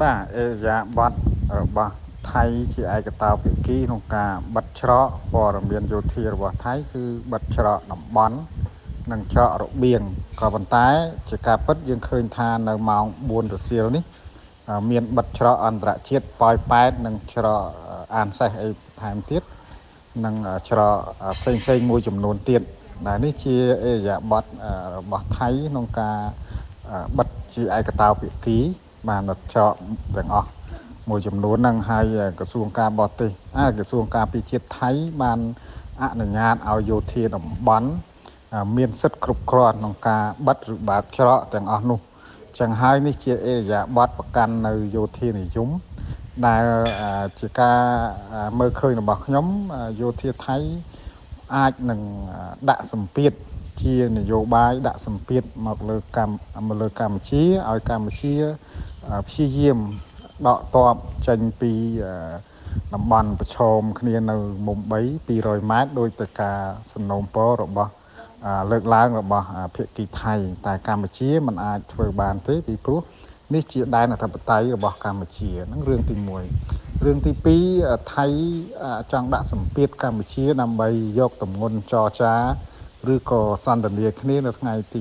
បាទបាត់របស់ថៃជាឯកតោភាគីក្នុងការបិទច្រកព័ត៌មានយោធារបស់ថៃគឺបិទច្រកតំបន់និងច្រករបៀងក៏ប៉ុន្តែជាការពិតយើងឃើញថានៅម៉ោង4រសៀលនេះមានបិទច្រកអន្តរជាតិប៉ោយប៉ែតនិងច្រកអានសេះអីថែមទៀតនិងច្រកផ្សេងមួយចំនួនទៀតដែលនេះជាអេរយាប័តរបស់ថៃក្នុងការបិទជាឯកតោភាគីបានច្រកទាំងអស់មួយចំនួនហ្នឹងហើយក្រសួងការបរទេសក្រសួងការពារជាតិថៃបានអនុញ្ញាតឲ្យយោធាតំបន់មានសិទ្ធិគ្រប់គ្រាន់ក្នុងការបិទឬបើកច្រកទាំងអស់នោះចឹងហើយនេះជាអេរយាប័តប្រកាន់នៅយោធានិយមដែលជាការមើលឃើញរបស់ខ្ញុំយោធាថៃអាចនឹងដាក់សម្ពាធជានយោបាយដាក់សម្ពាធមកលើកម្ពុជាឲ្យកម្ពុជាព្យាយាមដកទ័ពចេញពីតំបន់ប្រឈមគ្នានៅមុំ3 200ម៉ែត្រដោយទៅការសំណូមពររបស់លើកឡើងរបស់ភាគីថៃតែកម្ពុជាមិនអាចធ្វើបានទេពីព្រោះនេះជាដែនអធិបតេយ្យរបស់កម្ពុជាហ្នឹងរឿងទី1រឿងទី2ថៃចង់ដាក់សម្ពាធកម្ពុជាដើម្បីយកទម្ងន់ចរចាឬក៏សន្ទនាគ្នានៅថ្ងៃទី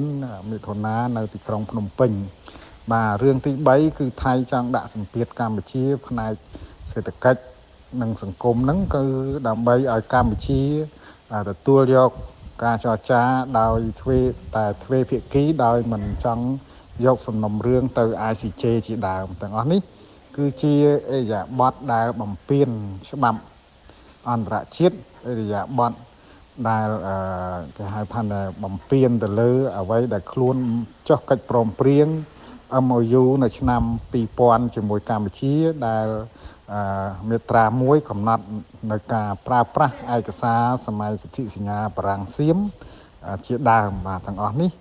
14មិថុនានៅទីក្រុងភ្នំពេញបាទរឿងទី3គឺថៃចង់ដាក់សម្ពាធកម្ពុជាផ្នែកសេដ្ឋកិច្ចនិងសង្គមហ្នឹងគឺដើម្បីឲ្យកម្ពុជាទទួលយកការចរចាដោយទ្វេភាគីដោយមិនចង់យកសំណុំរឿងទៅ ICJ ជាដើមទាំងអស់នេះគឺជាអេរយាប័តដែលបំពានច្បាប់អន្តរជាតិអេរយាប័តដែលគេហៅថាបំពានទៅលើអ្វីដែលខ្លួនចុះកិច្ចព្រមព្រៀង MOU នៅឆ្នាំ2000ជាមួយកម្ពុជាដែលមាត្រា1កំណត់នៅការប្រើប្រាស់ឯកសារសម័យសន្ធិសញ្ញាបារាំងសៀមជាដើមបាទទាំងអស់នេះ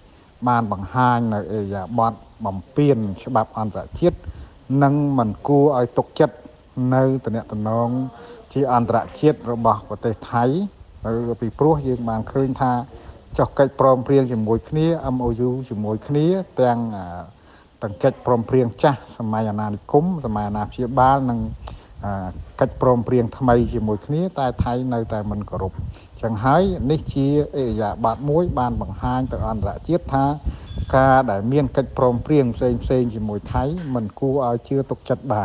បានបង្ហាញនៅអេរយាប័តបំពានច្បាប់អន្តរជាតិនិងមិនគួរឲ្យទុកចិត្តនៅតំណែងជាអន្តរជាតិរបស់ប្រទេសថៃពីព្រោះយើងបានឃើញថាចុះកិច្ចព្រមព្រៀងជាមួយគ្នា MOU ជាមួយគ្នាទាំងកិច្ចព្រមព្រៀងចាស់សម័យអាណានិគមសម័យអាណាព្យាបាលនិងកិច្ចព្រមព្រៀងថ្មីជាមួយគ្នាតែថៃនៅតែមិនគោរពចឹងហើយនេះជាអេរយាប័តមួយបានបង្ហាញទៅអន្តរជាតិថាការដែលមានកិច្ចព្រមព្រៀងផ្សេងជាមួយថៃមិនគួរឲ្យជឿទុកចិត្តបាន